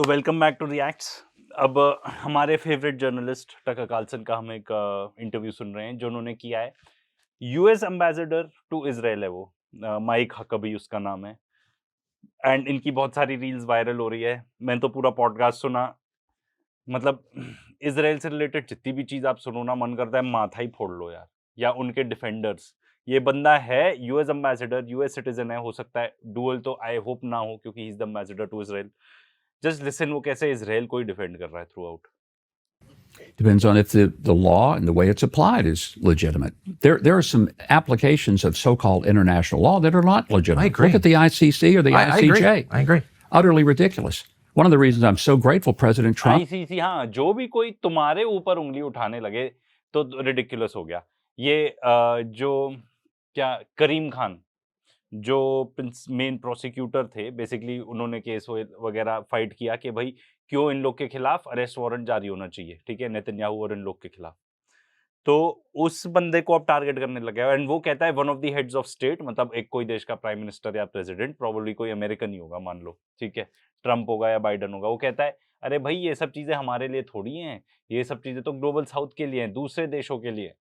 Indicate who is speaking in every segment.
Speaker 1: Welcome back to reacts. अब हमारे favourite journalist Tucker Carlson का हम एक इंटरव्यू सुन रहे हैं जो उन्होंने किया है। यूएस एम्बेसडर टू इजराइल है वो, माइक हकबी उसका नाम है। एंड इनकी बहुत सारी रील्स वायरल हो रही है। मैंने तो पूरा पॉडकास्ट सुना। मतलब इजराइल से रिलेटेड जितनी भी चीज आप सुनो ना, मन करता है माथा ही फोड़ लो यार। या उनके डिफेंडर्स। ये बंदा है यूएस एम्बेसडर, यूएस सिटीजन है, हो सकता है डुअल, तो आई होप ना हो क्योंकि he is the ambassador to Israel. Just listen वो कैसे इजराइल को ही डिफेंड कर रहा है throughout.
Speaker 2: Depends on if the law and the way it's applied is legitimate. There are some applications of so-called international law that are not legitimate.
Speaker 3: I agree.
Speaker 2: Look at the ICC or the ICJ.
Speaker 3: I agree.
Speaker 2: Utterly ridiculous. One of the reasons I'm so grateful President Trump.
Speaker 1: ICC, हाँ, जो भी कोई तुम्हारे ऊपर उंगली उठाने लगे तो रिडिकुलस हो गया। ये जो क्या करीम खान जो मेन प्रोसिक्यूटर थे, बेसिकली उन्होंने केस वगैरह फाइट किया कि भाई क्यों इन लोग के खिलाफ अरेस्ट वारंट जारी होना चाहिए, ठीक है, नेतन्याहू और इन लोग के खिलाफ। तो उस बंदे को अब टारगेट करने लगे एंड वो कहता है one of the heads of state, मतलब एक कोई देश का प्राइम मिनिस्टर या प्रेसिडेंट, प्रोबेबली कोई अमेरिकन ही होगा मान लो, ठीक है, ट्रम्प होगा या बाइडन होगा। वो कहता है अरे भाई ये सब चीजें हमारे लिए थोड़ी हैं, ये सब चीजें तो ग्लोबल साउथ के लिए हैं, दूसरे देशों के लिए।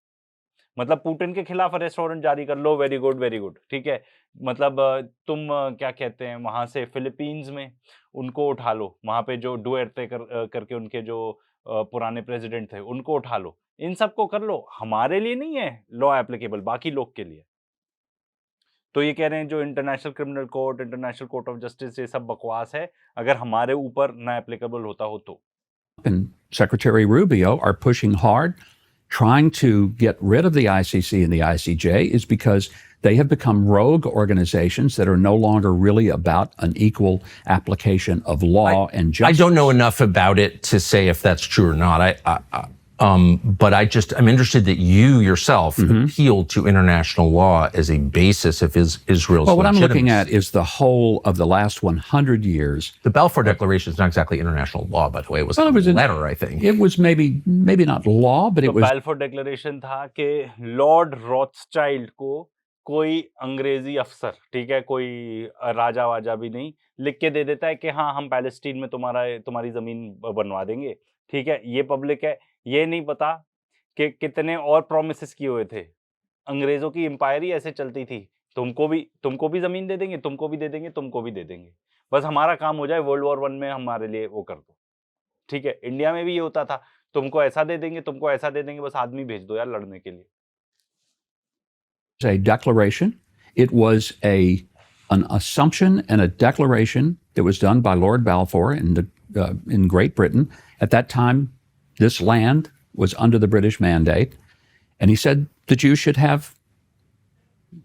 Speaker 1: मतलब पुतिन के खिलाफ अरेस्ट वारंट जारी कर लो, वेरी गुड, ठीक है। मतलब तुम क्या कहते हैं, वहां से फिलीपींस में उनको उठा लो, वहां पे जो डुएर्टे करके उनके जो पुराने प्रेसिडेंट थे उनको उठा लो, इन सबको कर लो, हमारे लिए नहीं है लॉ एप्लीकेबल, बाकी लोग के लिए। तो ये कह रहे हैं जो international criminal court, international court of justice, ये सब बकवास है, अगर हमारे ऊपर ना एप्लीकेबल होता हो तो।
Speaker 2: And Secretary Rubio are pushing hard, trying to get rid of the ICC and the ICJ is because they have become rogue organizations that are no longer really about an equal application of law and justice.
Speaker 3: I don't know enough about it to say if that's true or not. But I'm interested that you yourself appealed to international law as a basis of Israel's
Speaker 2: Well, what I'm looking
Speaker 3: legitimacy.
Speaker 2: at is the whole of the last 100 years.
Speaker 3: The Balfour Declaration is not exactly international law, by the way. It was a letter, I think.
Speaker 2: It was maybe not law, but it was.
Speaker 1: Balfour declaration था कि Lord Rothschild को कोई अंग्रेजी अफसर, ठीक है, कोई राजा वाजा भी नहीं, लिख के दे देता है कि हाँ हम पैलेस्टीन में तुम्हारी जमीन बनवा देंगे, ठीक है। ये पब्लिक है, ये नहीं पता कि कितने और प्रोमिसेस किए हुए थे। अंग्रेजों की एम्पायर ही ऐसे चलती थी, तुमको भी जमीन दे देंगे, तुमको भी दे देंगे, तुमको भी दे देंगे, बस हमारा काम हो जाए वर्ल्ड वॉर 1 में हमारे लिए वो कर दो, ठीक है। इंडिया में भी ये होता था, तुमको ऐसा दे देंगे, तुमको ऐसा दे देंगे, बस आदमी भेज दो यार लड़ने के लिए।
Speaker 2: A declaration. It was an assumption and a declaration that was done by Lord Balfour in Great Britain. At that time, this land was under the British mandate, and he said the Jews should have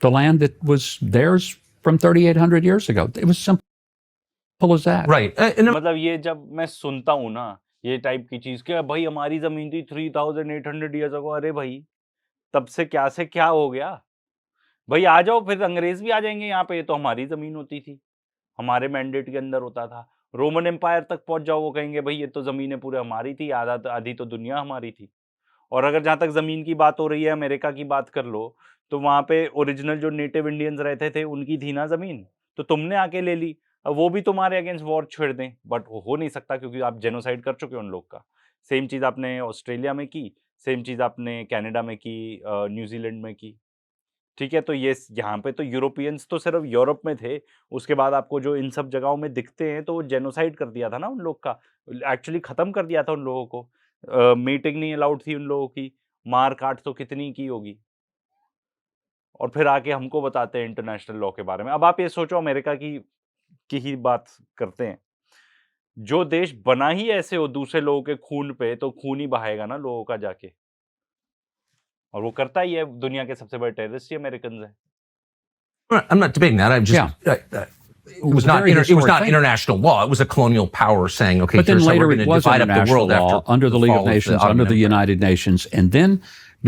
Speaker 2: the land that was theirs from 3,800 years ago. It was simple as that.
Speaker 3: Right.
Speaker 1: मतलब ये जब मैं सुनता हूँ ना ये type की चीज कि भाई हमारी जमीन थी 3,800 ईयर्स अगो, अरे भाई तब से क्या हो गया भाई, आ जाओ फिर अंग्रेज भी आ जाएंगे यहाँ पे, ये तो हमारी जमीन होती थी, हमारे मैंडेट के अंदर होता था। रोमन एम्पायर तक पहुंच जाओ, वो कहेंगे भाई ये तो जमीनें पूरे हमारी थी, आधी तो दुनिया हमारी थी। और अगर जहां तक जमीन की बात हो रही है, अमेरिका की बात कर लो, तो वहां पे ओरिजिनल जो नेटिव इंडियंस रहते थे उनकी थी ना जमीन, तो तुमने आके ले ली। अब वो भी तुम्हारे अगेंस्ट वॉर छेड़ दें, बट हो नहीं सकता क्योंकि आप जेनोसाइड कर चुके हो उन लोग का। सेम चीज आपने ऑस्ट्रेलिया में की, सेम चीज आपने कनाडा में की, न्यूजीलैंड में की, ठीक है। तो ये यहाँ पे तो यूरोपियंस तो सिर्फ यूरोप में थे, उसके बाद आपको जो इन सब जगहों में दिखते हैं तो वो जेनोसाइड कर दिया था ना उन लोग का, एक्चुअली खत्म कर दिया था उन लोगों को। मीटिंग नहीं अलाउड थी उन लोगों की, मार काट तो कितनी की होगी, और फिर आके हमको बताते हैं इंटरनेशनल लॉ के बारे में। अब आप ये सोचो, अमेरिका की ही बात करते हैं, जो देश बना ही ऐसे हो दूसरे लोगों के खून पे, तो खून ही बहाएगा ना लोगों का जाके, और वो करता ही है। दुनिया के सबसे बड़े टेररिस्ट ही अमेरिकन हैं।
Speaker 3: I'm not debating that. I'm just it was not international law. It was a colonial power saying, okay,
Speaker 2: but then later
Speaker 3: we're
Speaker 2: it
Speaker 3: going to
Speaker 2: was
Speaker 3: divide up the
Speaker 2: international
Speaker 3: world
Speaker 2: law
Speaker 3: after
Speaker 2: under the League of
Speaker 3: fall
Speaker 2: Nations, under the United Nations, and then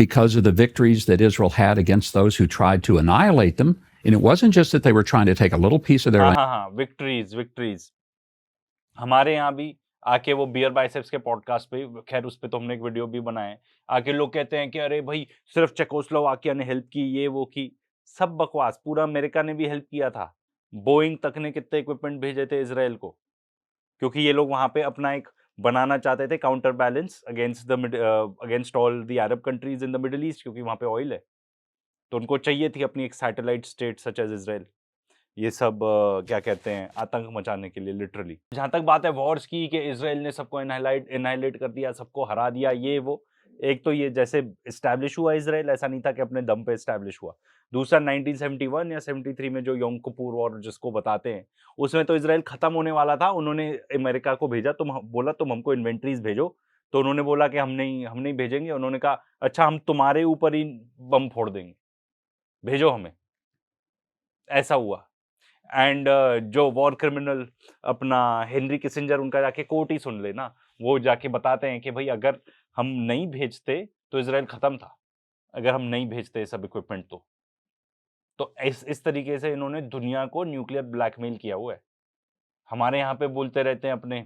Speaker 2: because of the victories that Israel had against those who tried to annihilate them, and it wasn't just that they were trying to take a little piece of their land.
Speaker 1: हाँ, victories हमारे यहाँ भी आके, वो beer biceps के podcast पे, खैर उस पे तो हमने एक वीडियो भी बनाए, आके लोग कहते हैं कि अरे भाई सिर्फ चेकोस्लोवाकिया ने हेल्प की, ये वो की, सब बकवास। पूरा अमेरिका ने भी हेल्प किया था, बोइंग तक ने कितने इक्विपमेंट भेजे थे इजराइल को, क्योंकि ये लोग वहां पे अपना एक बनाना चाहते थे counter balance against all the Arab countries in the middle east, क्योंकि वहां पे ऑयल है। तो उनको चाहिए थी अपनी एक satellite state such as Israel, ये सब क्या कहते हैं, आतंक मचाने के लिए लिटरली। जहां तक बात है वॉर्स की कि इसराइल ने सबको एनाइलेट कर दिया, सबको हरा दिया, ये वो, एक तो ये जैसे इस्टेब्लिश हुआ इसराइल, ऐसा नहीं था कि अपने दम पे इस्टेब्लिश हुआ। दूसरा 1971 या 73 में जो योम किपुर वॉर जिसको बताते हैं, उसमें तो इसराइल खत्म होने वाला था। उन्होंने अमेरिका को भेजा, बोला तुम हमको इन्वेंट्रीज भेजो, तो उन्होंने बोला कि हम नहीं भेजेंगे। उन्होंने कहा अच्छा हम तुम्हारे ऊपर ही बम फोड़ देंगे, भेजो हमें। ऐसा हुआ। एंड जो वॉर क्रिमिनल अपना हेनरी किसिंजर, उनका जाके कोट ही सुन लेना, वो जाके बताते हैं कि भाई अगर हम नहीं भेजते तो इसराइल खत्म था, अगर हम नहीं भेजते ये सब इक्विपमेंट तो इस तरीके से इन्होंने दुनिया को न्यूक्लियर ब्लैकमेल किया हुआ है। हमारे यहाँ पे बोलते रहते हैं अपने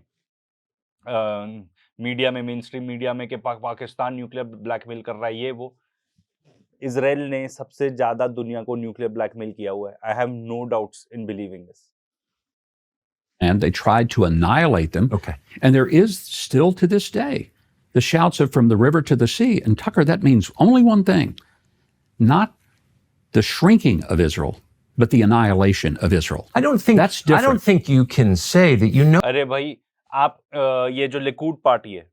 Speaker 1: मीडिया में, मेन स्ट्रीम मीडिया में, कि पाकिस्तान न्यूक्लियर ब्लैकमेल कर रहा है, ये वो। इसराइल ने सबसे ज्यादा दुनिया को न्यूक्लियर ब्लैकमेल किया हुआ है। I have no doubts in believing this.
Speaker 2: And they tried to annihilate them.
Speaker 3: Okay.
Speaker 2: And there is still to this day the shouts of from the river to the sea. And Tucker, that means only one thing, not the shrinking of Israel, but the annihilation of Israel.
Speaker 3: I don't think
Speaker 2: That's different.
Speaker 3: I don't think you can say that you know.
Speaker 1: अरे भाई आप ये जो Likud party है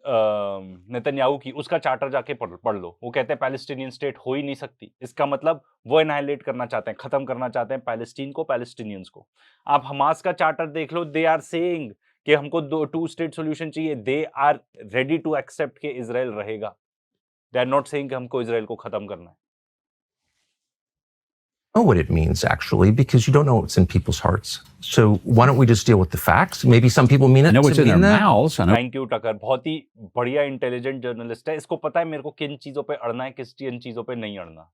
Speaker 1: Netanyahu की, उसका charter जाके पढ़ लो। वो कहते हैं पैलेस्टीनियन स्टेट हो ही नहीं सकती। इसका मतलब वो एनाइलेट करना चाहते हैं, खत्म करना चाहते हैं पैलेस्टीन को, पैलेस्टीनियंस को। आप हमास का चार्टर देख लो, दे आर सेइंग कि हमको 2 स्टेट सॉल्यूशन चाहिए। They are ready to accept कि इजराइल रहेगा। दे आर नॉट सेइंग कि हमको इजराइल को खत्म करना है।
Speaker 3: Know what it means actually, because you don't know what's in people's hearts. So why don't we just deal with the facts? Maybe some people mean it.
Speaker 2: I know it's
Speaker 3: to
Speaker 2: in their
Speaker 3: mean that.
Speaker 2: mouths. I know.
Speaker 1: Thank you Tucker, बहुत ही बढ़िया intelligent journalist है। इसको पता है मेरे को किन चीजों पे अड़ना है, किन चीजों पे नहीं अड़ना।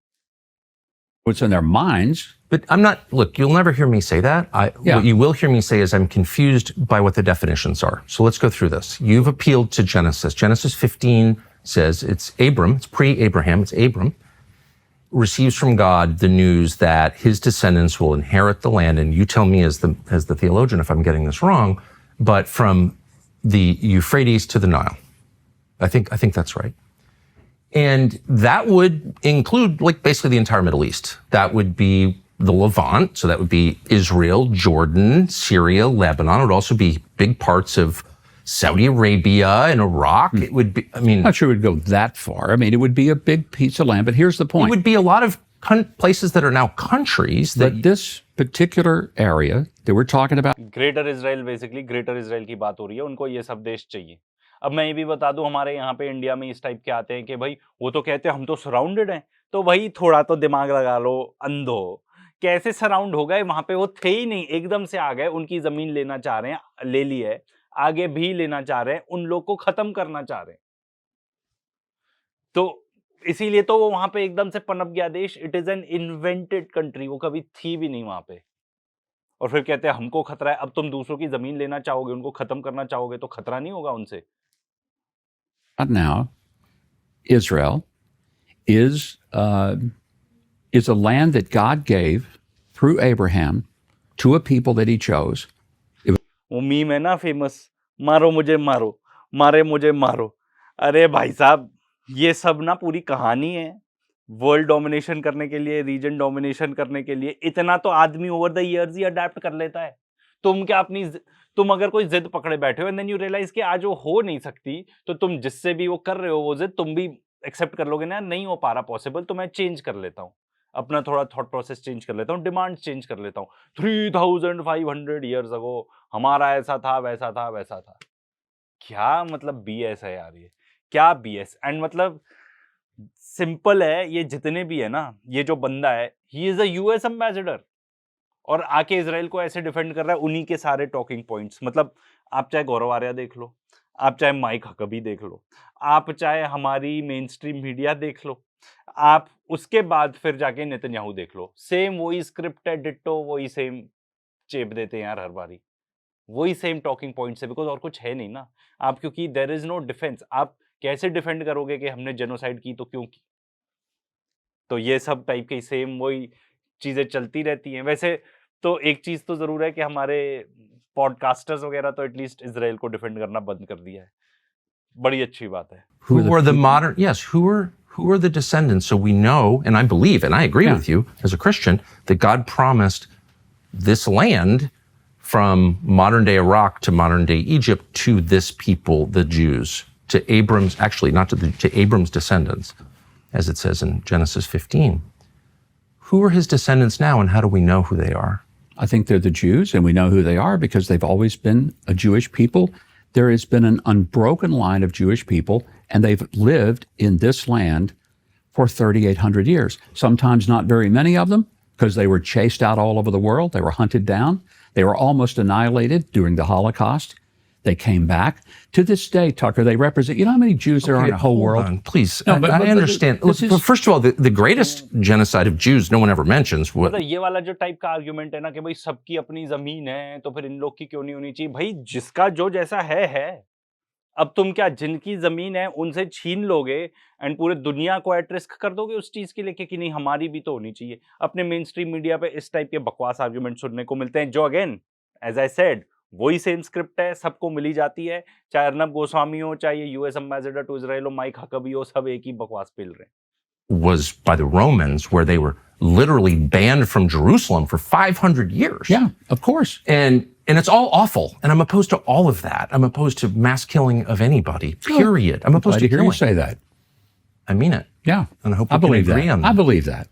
Speaker 2: What's in their minds.
Speaker 3: But I'm not, look, you'll never hear me say that.
Speaker 2: Yeah.
Speaker 3: What you will hear me say is I'm confused by what the definitions are. So let's go through this. You've appealed to Genesis. Genesis 15 says it's Abram, it's pre-Abraham, it's Abram, receives from God the news that his descendants will inherit the land. And you tell me as the theologian if I'm getting this wrong, but from the Euphrates to the Nile. I think that's right. And that would include like basically the entire Middle East. That would be the Levant. So that would be Israel, Jordan, Syria, Lebanon. It would also be big parts of Saudi Arabia and Iraq. It would be, I mean,
Speaker 2: I'm not sure it would go that far. I mean, it would be a big piece of land, but here's the point.
Speaker 3: it would be a lot of places that are now countries that
Speaker 2: But this particular area that we're talking about,
Speaker 1: greater Israel, basically greater Israel की बात हो रही है। उनको ये सब देश चाहिए। अब मैं ये भी बता दूं, हमारे यहाँ पे इंडिया में इस टाइप के आते हैं कि भाई वो तो कहते हैं हम तो सराउंडेड हैं। तो भाई थोड़ा तो दिमाग लगा लो अंधो, कैसे सराउंड हो गए? वहां पे वो थे ही नहीं, एकदम से आ गए। उनकी जमीन लेना चाह रहे हैं, ले ली है, आगे भी लेना चाह रहे हैं, उन लोग को खत्म करना चाह रहे हैं। तो इसीलिए तो वो वहां पे एकदम से पनप गया देश। It is an invented country, वो कभी थी भी नहीं वहां पे। और फिर कहते हैं हमको खतरा है। अब तुम दूसरों की जमीन लेना चाहोगे, उनको खत्म करना चाहोगे, तो खतरा नहीं होगा उनसे?
Speaker 2: now, Israel is a land that God gave through Abraham to a people that he chose.
Speaker 1: वो मीम है ना फेमस, मारो मुझे मारो, मारे मुझे मारो। अरे भाई साहब, ये सब ना पूरी कहानी है। वर्ल्ड डोमिनेशन करने के लिए, रीजन डोमिनेशन करने के लिए, इतना तो आदमी over the years he adapt कर लेता है। तुम क्या तुम अगर कोई जिद पकड़े बैठे हो एंड देन यू रियलाइज कि आज वो हो नहीं सकती, तो तुम जिससे भी वो कर रहे हो वो जिद तुम भी एक्सेप्ट कर लोगे ना, नहीं हो पा रहा पॉसिबल, तो मैं चेंज कर लेता हूँ, अपना थोड़ा थॉट प्रोसेस चेंज कर लेता हूँ, डिमांड चेंज कर लेता हूँ। 3500 इयर्स अगो हमारा ऐसा था, वैसा था, वैसा था। क्या मतलब बीएस है यार, ये क्या बीएस। एंड मतलब सिंपल है, ये जितने भी है ना, ये जो बंदा है, he is a US ambassador और आके इजराइल को ऐसे डिफेंड कर रहा है। उन्हीं के सारे टॉकिंग पॉइंट्स, मतलब आप चाहे गौरव आर्या देख लो, आप चाहे माइक हकबी देख लो, आप चाहे हमारी मेन स्ट्रीम मीडिया देख लो, आप उसके बाद फिर जाके नेतन्याहू देख लो, सेम वही स्क्रिप्ट है, डिट्टो वही सेम चेप देते हैं यार हर बारी, वही सेम टॉकिंग पॉइंट्स है। बिकॉज और कुछ है नहीं ना आप, क्योंकि देयर इज नो डिफेंस। आप कैसे डिफेंड करोगे कि हमने जेनोसाइड की तो क्यों की? तो ये सब टाइप के सेम वही चीजें चलती रहती हैं। वैसे तो एक चीज तो जरूर है कि हमारे पॉडकास्टर्स वगैरह तो एटलीस्ट इजराइल को डिफेंड करना बंद कर दिया है, बड़ी अच्छी बात है।
Speaker 3: Who are the modern? Yes, who are the descendants? So we know, and I believe, and I agree
Speaker 2: Yeah.
Speaker 3: with you as a Christian, that God promised this land from modern day Iraq to modern day Egypt to this people, the Jews, to Abram's, actually not to Abram's descendants, as it says in Genesis 15. Who are his descendants now, and how do we know who they are?
Speaker 2: I think they're the Jews, and we know who they are because they've always been a Jewish people. There has been an unbroken line of Jewish people, and they've lived in this land for 3,800 years. Sometimes not very many of them because they were chased out all over the world. They were hunted down. They were almost annihilated during the Holocaust. They came back. To this day, Tucker, they represent, you know how many Jews there are in the whole
Speaker 3: hold
Speaker 2: world?
Speaker 3: on, please.
Speaker 2: No,
Speaker 3: I
Speaker 2: but
Speaker 3: understand.
Speaker 2: this
Speaker 3: Look,
Speaker 2: is-
Speaker 3: first of all, the greatest genocide of Jews no one ever mentions.
Speaker 1: मतलब ये वाला जो type का argument है ना कि भाई सबकी अपनी जमीन है तो फिर इन लोग की क्यों नहीं होनी चाहिए, भाई जिसका जो जैसा है। अब तुम क्या जिनकी जमीन है उनसे छीन लोगे एंड पूरे दुनिया को एट रिस्क कर दोगे उस चीज के लेके कि नहीं हमारी भी तो होनी चाहिए। अपने मेन स्ट्रीम मीडिया पे इस टाइप के बकवास आर्ग्यूमेंट सुनने को मिलते हैं जो अगेन एज आई सेड वही सेम स्क्रिप्ट है, सबको मिली जाती है, चाहे अर्नब गोस्वामी हो, चाहे ये यूएस एम्बेसडर टू इजराइल हो, माइक हकबी हो, सब एक ही बकवास पेल रहे हैं।
Speaker 3: Was by the Romans, where they were literally banned from Jerusalem for 500 years.
Speaker 2: Yeah, of course.
Speaker 3: And it's all awful. And I'm opposed to all of that. I'm opposed to mass killing of anybody, period. I'm
Speaker 2: Glad
Speaker 3: opposed
Speaker 2: to
Speaker 3: to
Speaker 2: hear you
Speaker 3: killing.
Speaker 2: say that.
Speaker 3: I mean it.
Speaker 2: Yeah,
Speaker 3: And I hope
Speaker 2: I
Speaker 3: we can
Speaker 2: believe
Speaker 3: agree
Speaker 2: that.
Speaker 3: on that.
Speaker 2: I believe that.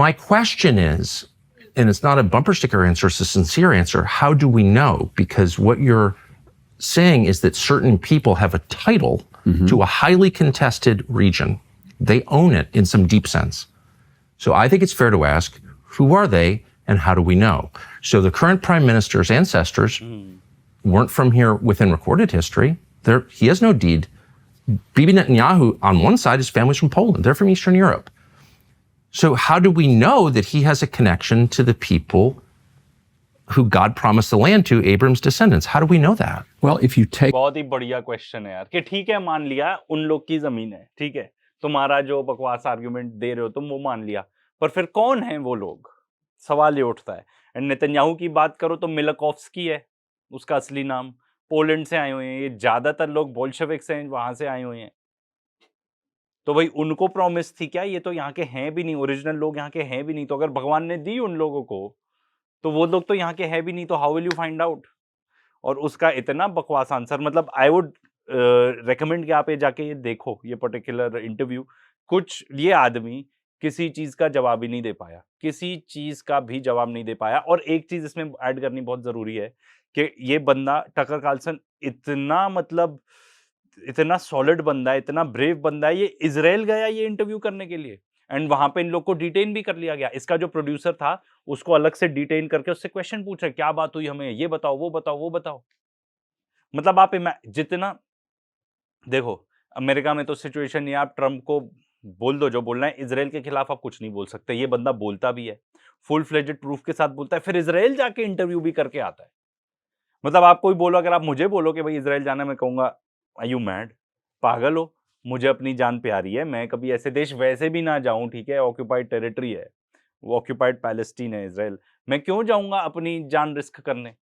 Speaker 3: My question is, and it's not a bumper sticker answer, it's a sincere answer, how do we know? Because what you're saying is that certain people have a title to a highly contested region. They own it in some deep sense. So I think it's fair to ask, who are they and how do we know? So the current prime minister's ancestors weren't from here within recorded history. He has no deed. Bibi Netanyahu, on one side, his family's from Poland. They're from Eastern Europe. So how do we know that he has a connection to the people who God promised the land to, Abram's descendants? How do we know that?
Speaker 2: Well, if you take
Speaker 1: बहुत ही बढ़िया question है यार कि ठीक है मान लिया उन लोग की जमीन है, ठीक है तुम्हारा जो बकवास आर्गुमेंट दे रहे हो तुम वो मान लिया, पर फिर कौन है वो लोग, सवाल ये उठता है। एंड नेतन्याहू की बात करो तो मिलकोव्स्की है उसका असली नाम, पोलैंड से आए हुए हैं, ये ज्यादातर लोग बोल्शेविक्स हैं वहां से आए हुए हैं। तो भाई उनको प्रॉमिस थी क्या, ये तो यहाँ के हैं भी नहीं, ओरिजिनल लोग यहाँ के हैं भी नहीं, तो अगर भगवान ने दी उन लोगों को तो वो लोग तो यहाँ के हैं भी नहीं, तो how will you find out. और उसका इतना बकवास आंसर, मतलब आई वुड रेकमेंड कि आप ये जाके ये देखो ये पर्टिकुलर इंटरव्यू। कुछ ये आदमी किसी चीज का जवाब ही नहीं दे पाया, किसी चीज का भी जवाब नहीं दे पाया। और एक चीज इसमें ऐड करनी बहुत जरूरी है कि ये बंदा टकर कार्लसन इतना मतलब इतना सॉलिड बंदा है, इतना ब्रेव बंदा है, ये इजराइल गया ये इंटरव्यू करने के लिए एंड वहां पे इन लोग को डिटेन भी कर लिया गया। इसका जो प्रोड्यूसर था उसको अलग से डिटेन करके उससे क्वेश्चन पूछ रहे क्या बात हुई, हमें ये बताओ वो बताओ वो बताओ। मतलब आप जितना देखो अमेरिका में तो सिचुएशन ये, आप ट्रम्प को बोल दो जो बोलना है, इजराइल के खिलाफ आप कुछ नहीं बोल सकते। ये बंदा बोलता भी है, फुल फ्लेजेड प्रूफ के साथ बोलता है, फिर इजराइल जाके इंटरव्यू भी करके आता है। मतलब आप कोई बोलो, अगर आप मुझे बोलो कि भाई इजराइल जाना, मैं कहूंगा आर यू मैड, पागल हो, मुझे अपनी जान प्यारी है, मैं कभी ऐसे देश वैसे भी ना जाऊं, ठीक है ऑक्यूपाइड टेरिटरी है, वो ऑक्यूपाइड पैलेस्टीन है इजराइल, मैं क्यों जाऊंगा अपनी जान रिस्क करने।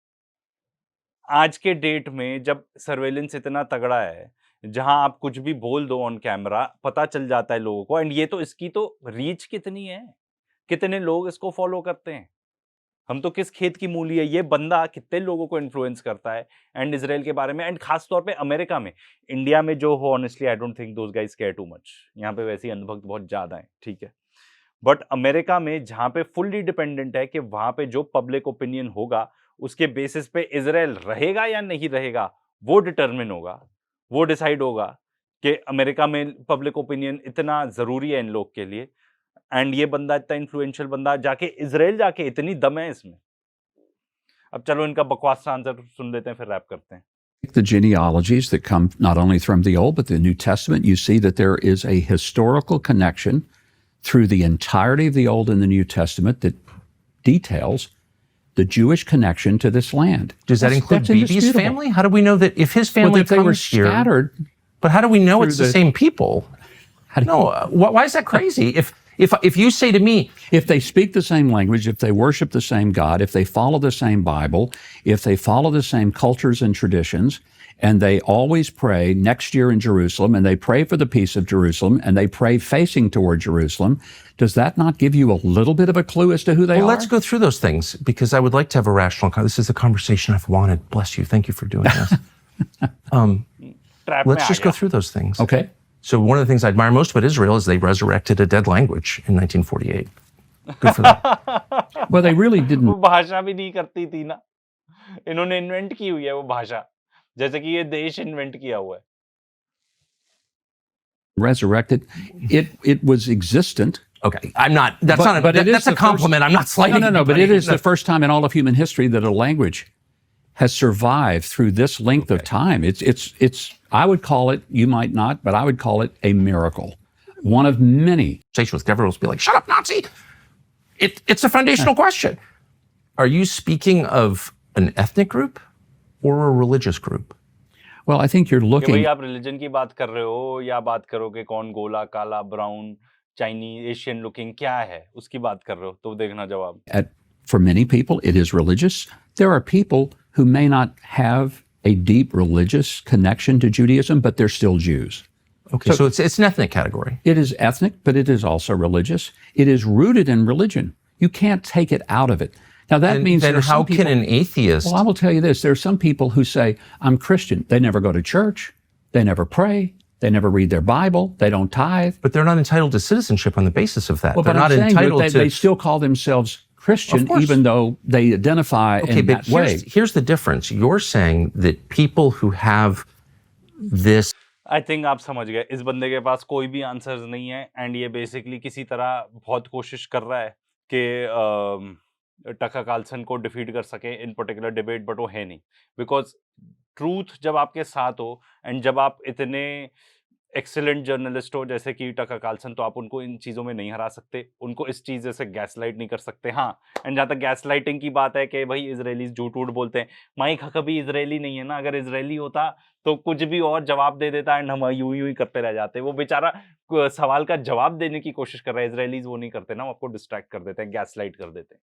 Speaker 1: आज के डेट में जब सर्वेलेंस इतना तगड़ा है, जहां आप कुछ भी बोल दो ऑन कैमरा पता चल जाता है लोगों को, एंड ये तो इसकी तो रीच कितनी है, कितने लोग इसको फॉलो करते हैं, हम तो किस खेत की मूली है। ये बंदा कितने लोगों को इन्फ्लुएंस करता है एंड इजराइल के बारे में, एंड खास तौर पे अमेरिका में। इंडिया में जो हो honestly I don't think those guys care too much, यहाँ पे वैसे ही अंधभक्त बहुत ज्यादा है, ठीक है। बट अमेरिका में जहां पे फुल्ली डिपेंडेंट है कि वहां पे जो पब्लिक ओपिनियन होगा उसके बेसिस पे इजराइल रहेगा या नहीं रहेगा, वो डिटरमिन होगा, वो डिसाइड होगा कि अमेरिका में पब्लिक ओपिनियन इतना जरूरी है इन लोग के लिए। एंड ये बंदा इतना इन्फ्लुएंशियल बंदा जाके इजराइल जाके इतनी दम है इसमें। अब चलो इनका बकवास आंसर सुन लेते हैं फिर रैप करते हैं।
Speaker 2: the genealogies that come not only from the Old but the New Testament, you see that there is a historical connection through the entirety of the Old and the New Testament that details the Jewish connection to this land.
Speaker 3: Does that include
Speaker 2: that's
Speaker 3: Bibi's
Speaker 2: indisputable.
Speaker 3: family? How do we know that if his
Speaker 2: Well,
Speaker 3: family
Speaker 2: that they were
Speaker 3: comes here?
Speaker 2: scattered.
Speaker 3: But how do we know
Speaker 2: through
Speaker 3: it's the
Speaker 2: the-
Speaker 3: same people?
Speaker 2: How do
Speaker 3: No, why is that crazy? If you say to me,
Speaker 2: If they speak the same language, if they worship the same God, if they follow the same Bible, if they follow the same cultures and traditions, and they always pray next year in Jerusalem, and they pray for the peace of Jerusalem, and they pray facing toward Jerusalem, does that not give you a little bit of a clue as to who they
Speaker 3: well,
Speaker 2: are?
Speaker 3: let's go through those things because I would like to have a rational. This is a conversation I've wanted. Bless you. Thank you for doing this.
Speaker 1: Trap में
Speaker 3: Let's
Speaker 1: uh
Speaker 3: just go
Speaker 1: गया
Speaker 3: through those things.
Speaker 2: Okay.
Speaker 3: So one of the things I admire most about Israel is they resurrected a dead language in 1948. Good for them.
Speaker 2: Well, they really
Speaker 1: वो
Speaker 2: didn't.
Speaker 1: भाषा भी नहीं करती थी ना, इन्होंने invent की हुई है वो भाषा, जैसे कि ये देश इन्वेंट किया हुआ है।
Speaker 2: Resurrected. It was existent.
Speaker 3: Okay, I'm not. That's
Speaker 2: But-
Speaker 3: not.
Speaker 2: but it is
Speaker 3: That's a
Speaker 2: the
Speaker 3: compliment. I'm not slighting.
Speaker 2: No. But it
Speaker 3: anybody.
Speaker 2: is the first time in all of human history that a language has survived through this length of time. It's. I would call it. You might not, but I would call it a miracle. One of many.
Speaker 3: Conversation with Deborah will be like, "Shut up, Nazi." It's a foundational question. Are you speaking of an ethnic group or a religious group?
Speaker 2: Well, I think you're
Speaker 1: कि भाई
Speaker 2: looking.
Speaker 1: आप religion की बात कर रहे हो या बात करोगे कौन गोला काला ब्राउन चाइनीज एशियन लुकिंग क्या है उसकी बात कर रहे हो तो देखना जवाब
Speaker 2: For many people, it is religious. There are people who may not have a deep religious connection to Judaism, but they're still Jews.
Speaker 3: Okay, so it's an ethnic category.
Speaker 2: It is ethnic, but it is also religious. It is rooted in religion. You can't take it out of it. Now, that
Speaker 3: And
Speaker 2: means
Speaker 3: then
Speaker 2: there are
Speaker 3: how
Speaker 2: some people,
Speaker 3: can an atheist?
Speaker 2: Well, I will tell you this. There are some people who say, I'm Christian. They never go to church. They never pray. They never read their Bible. They don't tithe.
Speaker 3: But they're not entitled to citizenship on the basis of that.
Speaker 2: Well,
Speaker 3: they're
Speaker 2: but
Speaker 3: not
Speaker 2: I'm saying
Speaker 3: entitled
Speaker 2: that
Speaker 3: to.
Speaker 2: they still call themselves Christian,
Speaker 3: Of course.
Speaker 2: even though they identify
Speaker 3: Okay,
Speaker 2: in
Speaker 3: but
Speaker 2: that way.
Speaker 3: here's the difference. You're saying that people who have this
Speaker 1: I think आप समझ गए इस बंदे के पास कोई भी answers नहीं है एंड ये बेसिकली किसी तरह बहुत कोशिश कर रहा है कि टका कार्लसन को डिफीट कर सके इन पर्टिकुलर डिबेट बट वो है नहीं बिकॉज ट्रूथ जब आपके साथ हो एंड जब आप इतने एक्सेलेंट जर्नलिस्ट हो जैसे कि टका कार्लसन तो आप उनको इन चीज़ों में नहीं हरा सकते उनको इस चीज़ जैसे गैसलाइट नहीं कर सकते हाँ एंड जहाँ तक गैसलाइटिंग की बात है कि भाई इजरायलीज झूठ वूठ बोलते हैं माइक कभी इजरायली नहीं है ना अगर इजरायली होता तो कुछ भी और जवाब दे देता एंड हम यूं ही करते रह जाते वो बेचारा सवाल का जवाब देने की कोशिश कर रहा है इजरायलीज वो नहीं करते ना वो आपको डिस्ट्रैक्ट कर देते हैं गैसलाइट कर देते हैं